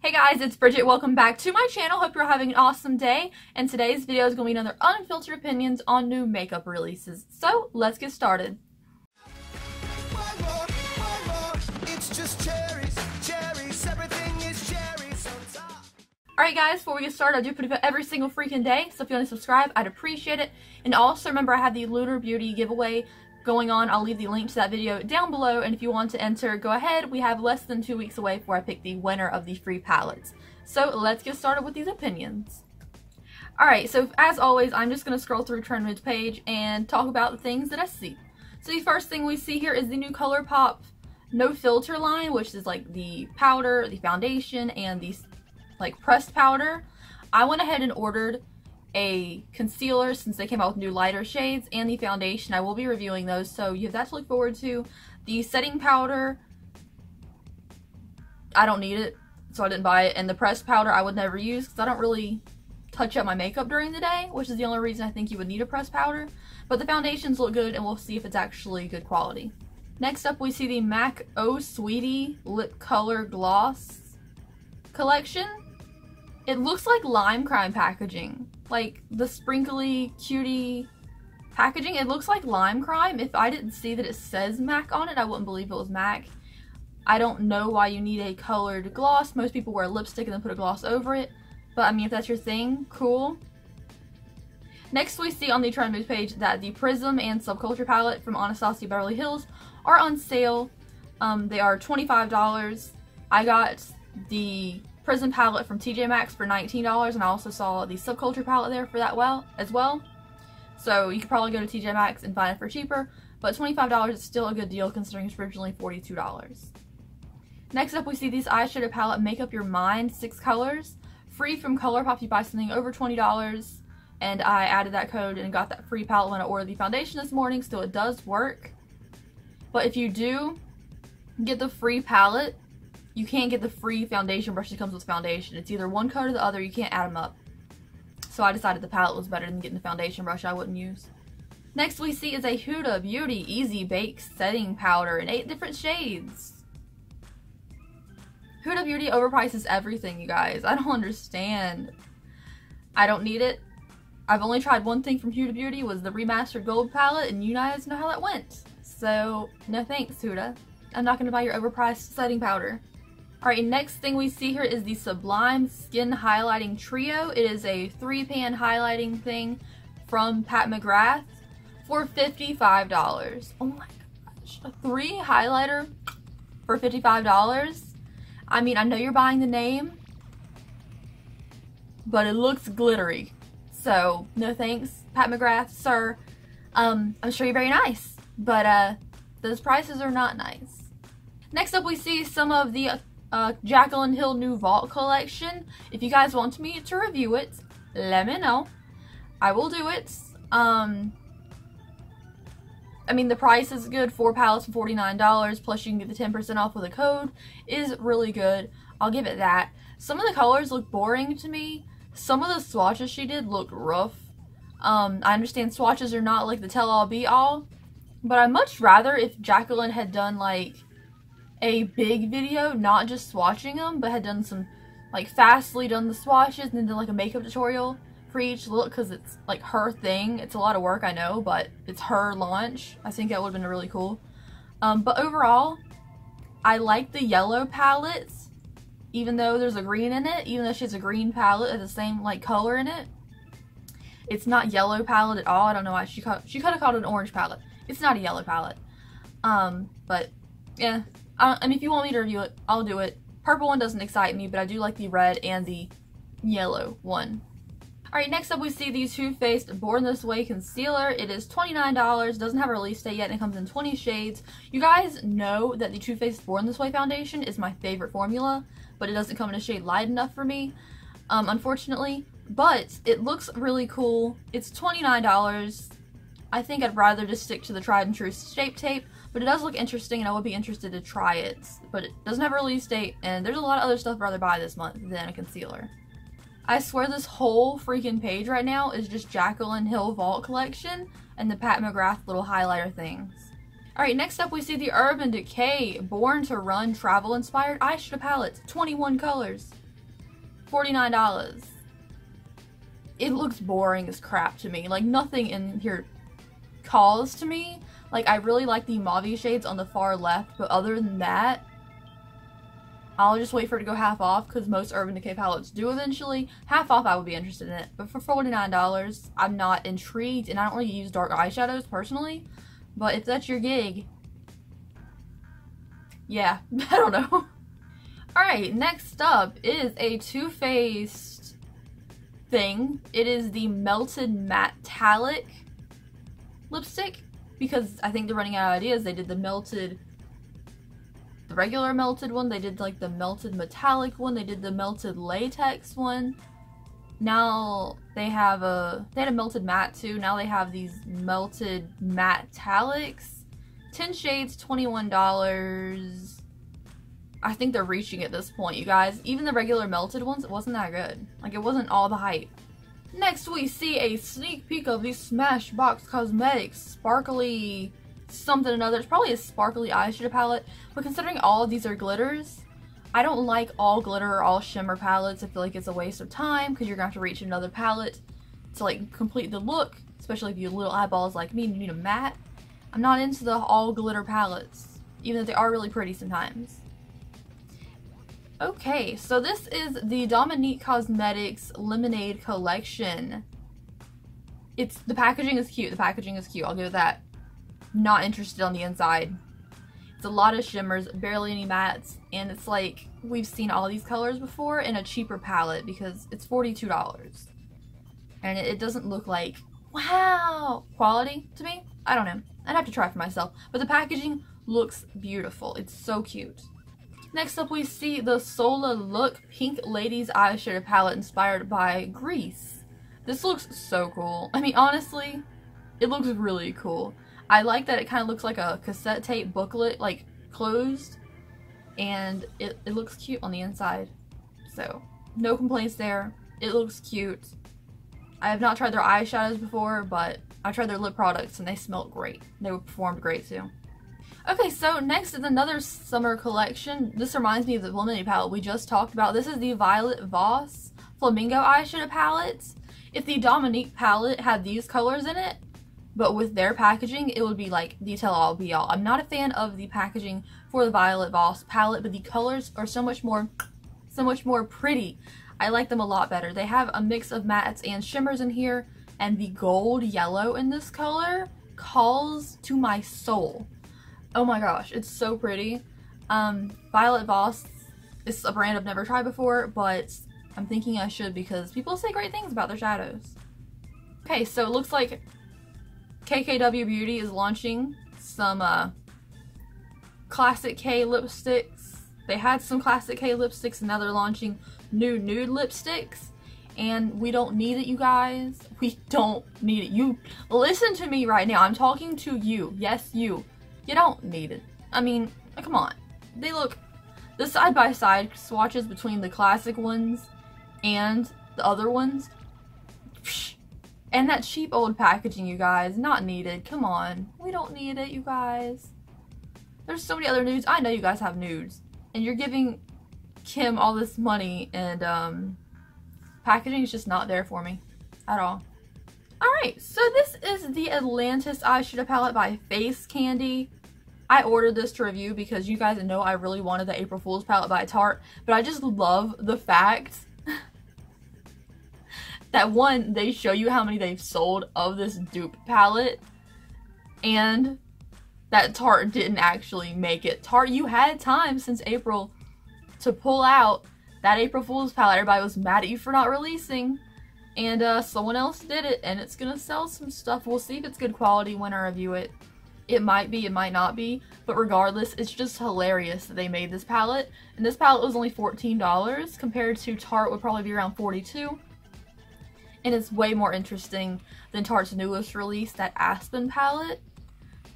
Hey guys, it's Bridget. Welcome back to my channel. Hope you're having an awesome day. And today's video is going to be another unfiltered opinions on new makeup releases. So let's get started. Alright guys, before we get started, I do put a video every single freaking day, so if you want to subscribe, I'd appreciate it. And also remember, I have the Lunar Beauty giveaway going on. I'll leave the link to that video down below, and if you want to enter, go ahead. We have less than 2 weeks away before I pick the winner of the free palettes. So let's get started with these opinions. Alright, so as always, I'm just going to scroll through Trendmood's page and talk about the things that I see. So the first thing we see here is the new ColourPop No Filter line, which is like the powder, the foundation, and the like pressed powder. I went ahead and ordered a concealer since they came out with new lighter shades, and the foundation. I will be reviewing those, so you have that to look forward to. The setting powder, I don't need it, so I didn't buy it, and the pressed powder I would never use because I don't really touch up my makeup during the day, which is the only reason I think you would need a pressed powder. But the foundations look good, and we'll see if it's actually good quality. Next up, we see the MAC Oh Sweetie Lip Color Gloss collection. It looks like lime crime packaging. Like the sprinkly, cutie packaging. It looks like lime crime. If I didn't see that it says MAC on it, I wouldn't believe it was MAC. I don't know why you need a colored gloss. Most people wear lipstick and then put a gloss over it. But I mean, if that's your thing, cool. Next, we see on the Trendmood page that the Prism and Subculture palette from Anastasia Beverly Hills are on sale. They are $25. I got the Prism palette from TJ Maxx for $19, and I also saw the Subculture palette there for that as well. So you could probably go to TJ Maxx and find it for cheaper, but $25 is still a good deal considering it's originally $42. Next up, we see these eyeshadow palette Make Up Your Mind 6 colors, free from ColourPop if you buy something over $20, and I added that code and got that free palette when I ordered the foundation this morning, so it does work. But if you do get the free palette, you can't get the free foundation brush that comes with foundation. It's either one coat or the other. You can't add them up. So I decided the palette was better than getting the foundation brush I wouldn't use. Next we see is a Huda Beauty Easy Bake Setting Powder in 8 different shades. Huda Beauty overprices everything, you guys. I don't understand. I don't need it. I've only tried one thing from Huda Beauty, was the Remastered Gold palette, and you guys know how that went. So, no thanks, Huda. I'm not going to buy your overpriced setting powder. Alright, next thing we see here is the Sublime Skin Highlighting Trio. It is a 3-pan highlighting thing from Pat McGrath for $55. Oh my gosh, a 3 highlighter for $55? I mean, I know you're buying the name, but it looks glittery. So, no thanks, Pat McGrath, sir. I'm sure you're very nice, but those prices are not nice. Next up, we see some of the Jaclyn Hill new Vault collection. If you guys want me to review it, let me know. I will do it. I mean, the price is good. 4 palettes for $49, plus you can get the 10% off with a code. Is really good. I'll give it that. Some of the colors look boring to me. Some of the swatches she did looked rough. I understand swatches are not like the tell-all be-all, but I'd much rather if Jaclyn had done like a big video, not just swatching them, but had done some, like, fastly done the swatches and then done like a makeup tutorial for each look, because it's like her thing. It's a lot of work, I know, but it's her launch. I think that would have been really cool. But overall, I like the yellow palettes, even though there's a green in it, even though she has a green palette of the same like color in it. It's not yellow palette at all. I don't know why she could have called it an orange palette. It's not a yellow palette. But yeah. I mean, if you want me to review it, I'll do it. Purple one doesn't excite me, but I do like the red and the yellow one. Alright, next up we see the Too Faced Born This Way Concealer. It is $29, doesn't have a release date yet, and it comes in 20 shades. You guys know that the Too Faced Born This Way foundation is my favorite formula, but it doesn't come in a shade light enough for me, unfortunately. But it looks really cool. It's $29. I think I'd rather just stick to the tried and true Shape Tape, but it does look interesting and I would be interested to try it. But it doesn't have a release date, and there's a lot of other stuff I'd rather buy this month than a concealer. I swear this whole freaking page right now is just Jaclyn Hill Vault collection and the Pat McGrath little highlighter things. Alright, next up we see the Urban Decay Born to Run Travel Inspired Eyeshadow Palette. 21 colors. $49. It looks boring as crap to me. Like, nothing in here calls to me. Like, I really like the mauve shades on the far left, but other than that, I'll just wait for it to go half off, because most Urban Decay palettes do eventually. Half off, I would be interested in it. But for $49, I'm not intrigued, and I don't really use dark eyeshadows personally. But if that's your gig, yeah, I don't know. Alright, next up is a Too Faced thing. It is the Melted Metallic lipstick, because I think they're running out of ideas. They did the regular melted one, they did like the melted metallic one, they did the melted latex one. Now they had a melted matte too. Now they have these melted metallics. 10 shades, $21. I think they're reaching at this point, you guys. Even the regular melted ones, it wasn't that good. Like, it wasn't all the hype. Next, we see a sneak peek of the Smashbox Cosmetics Sparkly something or another. It's probably a sparkly eyeshadow palette, but considering all of these are glitters, I don't like all glitter or all shimmer palettes. I feel like it's a waste of time, because you're going to have to reach another palette to like complete the look, especially if you have little eyeballs like me and you need a matte. I'm not into the all glitter palettes, even though they are really pretty sometimes. Okay, so this is the Dominique Cosmetics Lemonade Collection. The packaging is cute. The packaging is cute. I'll give it that. Not interested on the inside. It's a lot of shimmers, barely any mattes, and it's like we've seen all these colors before in a cheaper palette because it's $42. And it doesn't look like, wow, quality to me. I don't know. I'd have to try for myself. But the packaging looks beautiful. It's so cute. Next up, we see the Sola Look Pink Ladies Eyeshadow Palette inspired by Grease. This looks so cool. I mean, honestly, it looks really cool. I like that it kind of looks like a cassette tape booklet, like closed, and it looks cute on the inside. So, no complaints there. It looks cute. I have not tried their eyeshadows before, but I tried their lip products and they smelled great. They performed great too. Okay, so next is another summer collection. This reminds me of the Lemonade palette we just talked about. This is the Violet Voss Flamingo Eyeshadow Palette. If the Dominique palette had these colors in it, but with their packaging, it would be like the tell-all be-all. I'm not a fan of the packaging for the Violet Voss palette, but the colors are so much more pretty. I like them a lot better. They have a mix of mattes and shimmers in here, and the gold yellow in this color calls to my soul. Oh my gosh, it's so pretty. Violet Voss is a brand I've never tried before, but I'm thinking I should because people say great things about their shadows. Okay, so it looks like KKW Beauty is launching some Classic K lipsticks. They had some Classic K lipsticks and now they're launching new nude lipsticks. And we don't need it, you guys. We don't need it. You listen to me right now. I'm talking to you. Yes, you. You don't need it. I mean, come on. They look, the side-by-side swatches between the classic ones and the other ones. Psh, and that cheap old packaging, you guys. Not needed. Come on. We don't need it, you guys. There's so many other nudes. I know you guys have nudes. And you're giving Kim all this money and packaging is just not there for me at all. Alright, so this is the Atlantis eyeshadow palette by Face Candy. I ordered this to review because you guys know I really wanted the April Fool's palette by Tarte, but I just love the fact that one, they show you how many they've sold of this dupe palette, and that Tarte didn't actually make it. Tarte, you had time since April to pull out that April Fool's palette everybody was mad at you for not releasing. And someone else did it, and it's gonna sell some stuff. We'll see if it's good quality when I review it. It might be, it might not be, but regardless, it's just hilarious that they made this palette. And this palette was only $14 compared to Tarte would probably be around $42. And it's way more interesting than Tarte's newest release, that Aspen palette,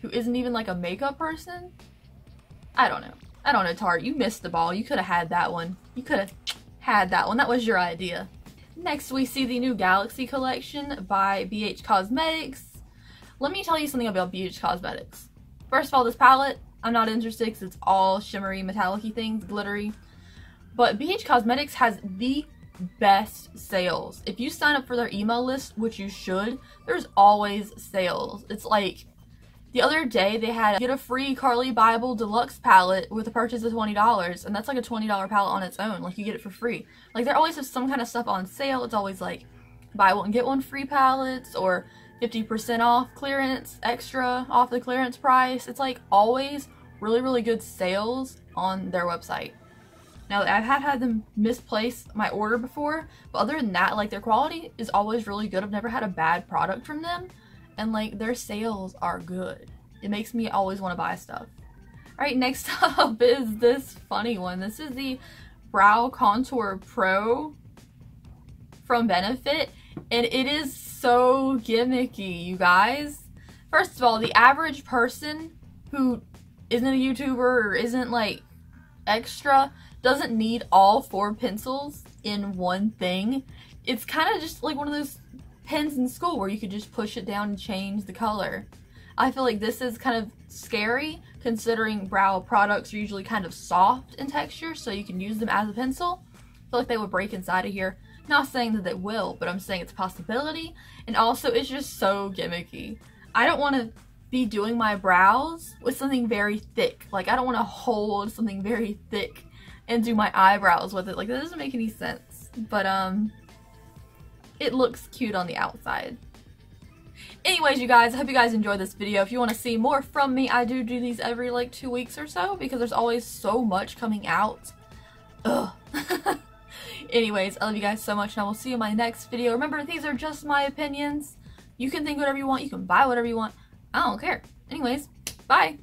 who isn't even like a makeup person. I don't know. I don't know, Tarte. You missed the ball. You could have had that one. You could have had that one. That was your idea. Next, we see the new Galaxy collection by BH Cosmetics. Let me tell you something about BH Cosmetics. First of all, this palette, I'm not interested because it's all shimmery, metallic-y things, glittery. But BH Cosmetics has the best sales. If you sign up for their email list, which you should, there's always sales. It's like, the other day they had get a free Carly Bible deluxe palette with a purchase of $20, and that's like a $20 palette on its own. Like, you get it for free. Like, they always have some kind of stuff on sale. It's always like buy one get one free palettes, or 50% off clearance, extra off the clearance price. It's like always really, really good sales on their website. Now, I've had them misplace my order before, but other than that, like, their quality is always really good. I've never had a bad product from them, and like, their sales are good. It makes me always want to buy stuff. Alright, next up is this funny one. This is the Brow Contour Pro from Benefit, and it is so gimmicky, you guys. First of all, the average person who isn't a YouTuber or isn't like extra doesn't need all 4 pencils in one thing. It's kind of just like one of those pens in school where you could just push it down and change the color. I feel like this is kind of scary, considering brow products are usually kind of soft in texture, so you can use them as a pencil. I feel like they would break inside of here. Not saying that they will, but I'm saying it's a possibility. And also, it's just so gimmicky. I don't want to be doing my brows with something very thick. Like, I don't want to hold something very thick and do my eyebrows with it. Like, that doesn't make any sense. But it looks cute on the outside. Anyways, you guys, I hope you guys enjoyed this video. If you want to see more from me, I do these every like 2 weeks or so, because there's always so much coming out. Ugh. Anyways, I love you guys so much, and I will see you in my next video. Remember, these are just my opinions. You can think whatever you want. You can buy whatever you want. I don't care. Anyways, bye.